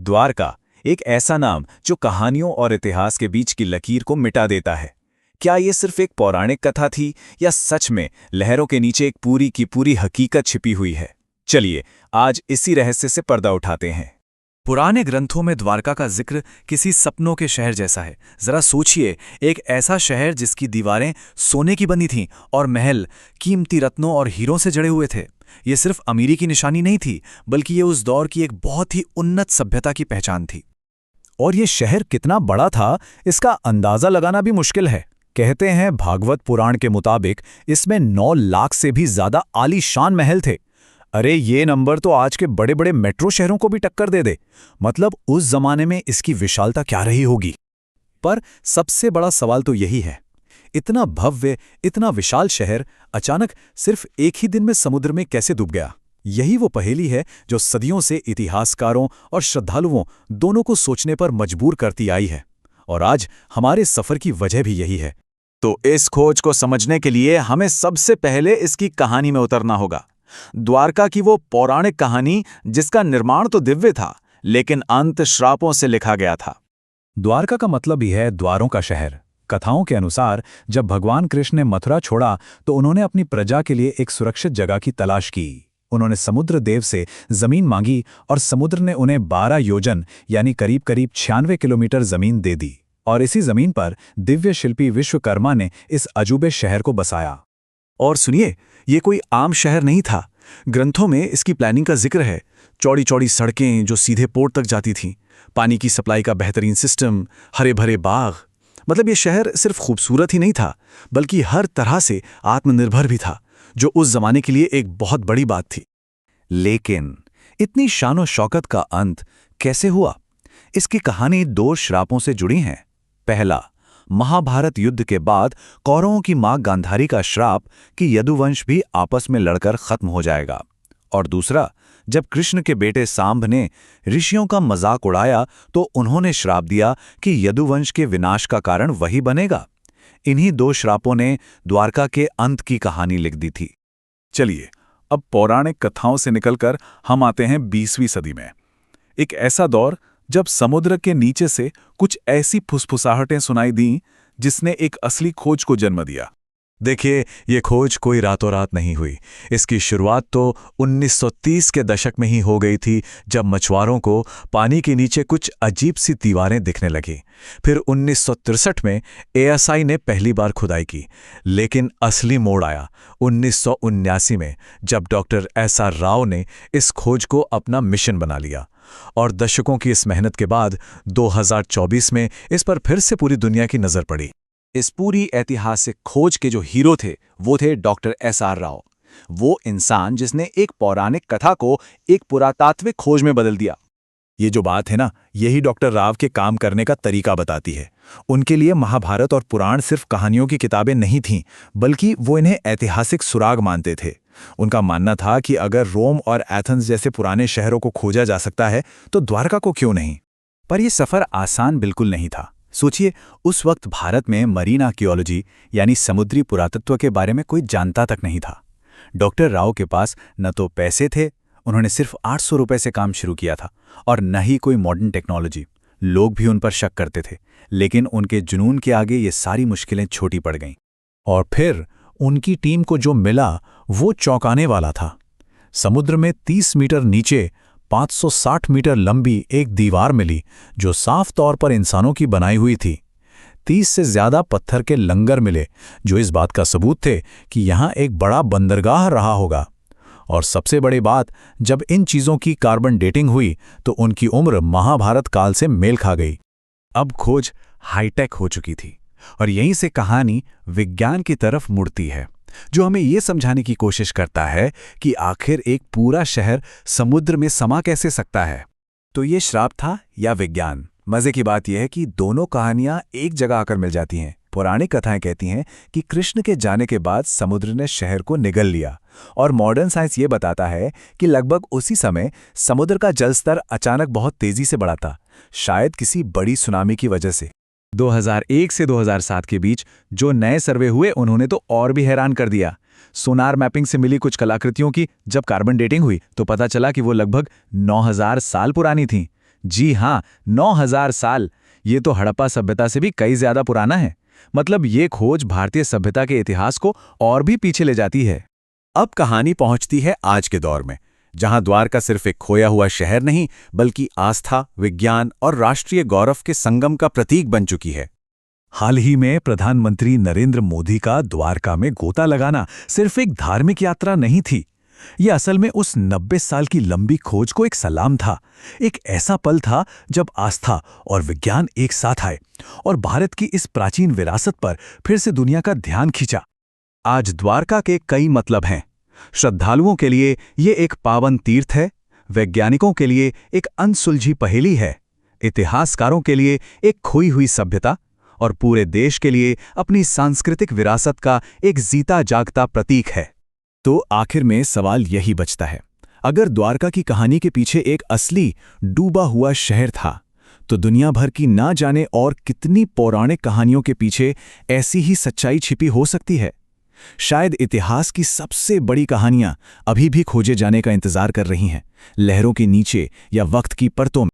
द्वारका, एक ऐसा नाम जो कहानियों और इतिहास के बीच की लकीर को मिटा देता है। क्या ये सिर्फ एक पौराणिक कथा थी या सच में लहरों के नीचे एक पूरी की पूरी हकीकत छिपी हुई है? चलिए आज इसी रहस्य से पर्दा उठाते हैं। पुराने ग्रंथों में द्वारका का जिक्र किसी सपनों के शहर जैसा है। जरा सोचिए, एक ऐसा शहर जिसकी दीवारें सोने की बनी थीं और महल कीमती रत्नों और हीरों से जड़े हुए थे। ये सिर्फ अमीरी की निशानी नहीं थी, बल्कि ये उस दौर की एक बहुत ही उन्नत सभ्यता की पहचान थी। और ये शहर कितना बड़ा था, इसका अंदाजा लगाना भी मुश्किल है। कहते हैं भागवत पुराण के मुताबिक इसमें 9 लाख से भी ज्यादा आलीशान महल थे। अरे ये नंबर तो आज के बड़े बड़े मेट्रो शहरों को भी टक्कर दे दे। मतलब उस जमाने में इसकी विशालता क्या रही होगी। पर सबसे बड़ा सवाल तो यही है, इतना भव्य, इतना विशाल शहर अचानक सिर्फ एक ही दिन में समुद्र में कैसे डूब गया? यही वो पहेली है जो सदियों से इतिहासकारों और श्रद्धालुओं दोनों को सोचने पर मजबूर करती आई है। और आज हमारे सफर की वजह भी यही है। तो इस खोज को समझने के लिए हमें सबसे पहले इसकी कहानी में उतरना होगा। द्वारका की वो पौराणिक कहानी जिसका निर्माण तो दिव्य था, लेकिन अंत श्रापों से लिखा गया था। द्वारका का मतलब ही है द्वारों का शहर। कथाओं के अनुसार जब भगवान कृष्ण ने मथुरा छोड़ा तो उन्होंने अपनी प्रजा के लिए एक सुरक्षित जगह की तलाश की। उन्होंने समुद्र देव से जमीन मांगी और समुद्र ने उन्हें 12 योजन यानी करीब करीब 96 किलोमीटर जमीन दे दी। और इसी जमीन पर दिव्य शिल्पी विश्वकर्मा ने इस अजूबे शहर को बसाया। और सुनिए, ये कोई आम शहर नहीं था। ग्रंथों में इसकी प्लानिंग का जिक्र है। चौड़ी चौड़ी सड़कें जो सीधे पोर्ट तक जाती थीं, पानी की सप्लाई का बेहतरीन सिस्टम, हरे भरे बाग। मतलब ये शहर सिर्फ खूबसूरत ही नहीं था, बल्कि हर तरह से आत्मनिर्भर भी था, जो उस जमाने के लिए एक बहुत बड़ी बात थी। लेकिन इतनी शानो शौकत का अंत कैसे हुआ? इसकी कहानी 2 श्रापों से जुड़ी है। पहला, महाभारत युद्ध के बाद कौरवों की मां गांधारी का श्राप कि यदुवंश भी आपस में लड़कर खत्म हो जाएगा। और दूसरा, जब कृष्ण के बेटे सांब ने ऋषियों का मजाक उड़ाया तो उन्होंने श्राप दिया कि यदुवंश के विनाश का कारण वही बनेगा। इन्हीं 2 श्रापों ने द्वारका के अंत की कहानी लिख दी थी। चलिए अब पौराणिक कथाओं से निकलकर हम आते हैं 20वीं सदी में। एक ऐसा दौर जब समुद्र के नीचे से कुछ ऐसी फुसफुसाहटें सुनाई दीं जिसने एक असली खोज को जन्म दिया। देखिए, ये खोज कोई रातों रात नहीं हुई। इसकी शुरुआत तो 1930 के दशक में ही हो गई थी, जब मछुआरों को पानी के नीचे कुछ अजीब सी दीवारें दिखने लगी। फिर 1963 में एएसआई ने पहली बार खुदाई की। लेकिन असली मोड़ आया 1979 में, जब डॉक्टर एसआर राव ने इस खोज को अपना मिशन बना लिया। और दशकों की इस मेहनत के बाद 2024 में इस पर फिर से पूरी दुनिया की नजर पड़ी। इस पूरी ऐतिहासिक खोज के जो हीरो थे वो थे डॉक्टर एसआर राव। वो इंसान जिसने एक पौराणिक कथा को एक पुरातात्विक खोज में बदल दिया। ये जो बात है ना, यही डॉक्टर राव के काम करने का तरीका बताती है। उनके लिए महाभारत और पुराण सिर्फ कहानियों की किताबें नहीं थीं, बल्कि वो इन्हें ऐतिहासिक सुराग मानते थे। उनका मानना था कि अगर रोम और एथेंस जैसे पुराने शहरों को खोजा जा सकता है तो द्वारका को क्यों नहीं। पर यह सफर आसान बिल्कुल नहीं था। सोचिए, उस वक्त भारत में मरीन आर्कियोलॉजी यानी समुद्री पुरातत्व के बारे में कोई जानता तक नहीं था। डॉक्टर राव के पास न तो पैसे थे, उन्होंने सिर्फ 800 रुपए से काम शुरू किया था, और न ही कोई मॉडर्न टेक्नोलॉजी। लोग भी उन पर शक करते थे, लेकिन उनके जुनून के आगे ये सारी मुश्किलें छोटी पड़ गईं। और फिर उनकी टीम को जो मिला वो चौंकाने वाला था। समुद्र में 30 मीटर नीचे 560 मीटर लंबी एक दीवार मिली, जो साफ तौर पर इंसानों की बनाई हुई थी। 30 से ज्यादा पत्थर के लंगर मिले, जो इस बात का सबूत थे कि यहां एक बड़ा बंदरगाह रहा होगा। और सबसे बड़ी बात, जब इन चीजों की कार्बन डेटिंग हुई तो उनकी उम्र महाभारत काल से मेल खा गई। अब खोज हाईटेक हो चुकी थी, और यहीं से कहानी विज्ञान की तरफ मुड़ती है, जो हमें ये समझाने की कोशिश करता है कि आखिर एक पूरा शहर समुद्र में समा कैसे सकता है। तो ये श्राप था या विज्ञान? मजे की बात यह है कि दोनों कहानियां एक जगह आकर मिल जाती हैं। पौराणिक कथाएं कहती हैं कि कृष्ण के जाने के बाद समुद्र ने शहर को निगल लिया, और मॉडर्न साइंस ये बताता है कि लगभग उसी समय समुद्र का जलस्तर अचानक बहुत तेजी से बढ़ा था, शायद किसी बड़ी सुनामी की वजह से। 2001 से 2007 के बीच जो नए सर्वे हुए उन्होंने तो और भी हैरान कर दिया। सोनार मैपिंग से मिली कुछ कलाकृतियों की जब कार्बन डेटिंग हुई तो पता चला कि वो लगभग 9000 साल पुरानी थीं। जी हाँ, 9000 साल। ये तो हड़प्पा सभ्यता से भी कई ज्यादा पुराना है। मतलब ये खोज भारतीय सभ्यता के इतिहास को और भी पीछे ले जाती है। अब कहानी पहुंचती है आज के दौर में, जहां द्वारका सिर्फ एक खोया हुआ शहर नहीं, बल्कि आस्था, विज्ञान और राष्ट्रीय गौरव के संगम का प्रतीक बन चुकी है। हाल ही में प्रधानमंत्री नरेंद्र मोदी का द्वारका में गोता लगाना सिर्फ एक धार्मिक यात्रा नहीं थी। यह असल में उस 90 साल की लंबी खोज को एक सलाम था। एक ऐसा पल था जब आस्था और विज्ञान एक साथ आए और भारत की इस प्राचीन विरासत पर फिर से दुनिया का ध्यान खींचा। आज द्वारका के कई मतलब हैं। श्रद्धालुओं के लिए ये एक पावन तीर्थ है, वैज्ञानिकों के लिए एक अनसुलझी पहेली है, इतिहासकारों के लिए एक खोई हुई सभ्यता और पूरे देश के लिए अपनी सांस्कृतिक विरासत का एक जीता जागता प्रतीक है। तो आखिर में सवाल यही बचता है, अगर द्वारका की कहानी के पीछे एक असली डूबा हुआ शहर था, तो दुनिया भर की ना जाने और कितनी पौराणिक कहानियों के पीछे ऐसी ही सच्चाई छिपी हो सकती है। शायद इतिहास की सबसे बड़ी कहानियां अभी भी खोजे जाने का इंतजार कर रही हैं, लहरों के नीचे या वक्त की परतों में।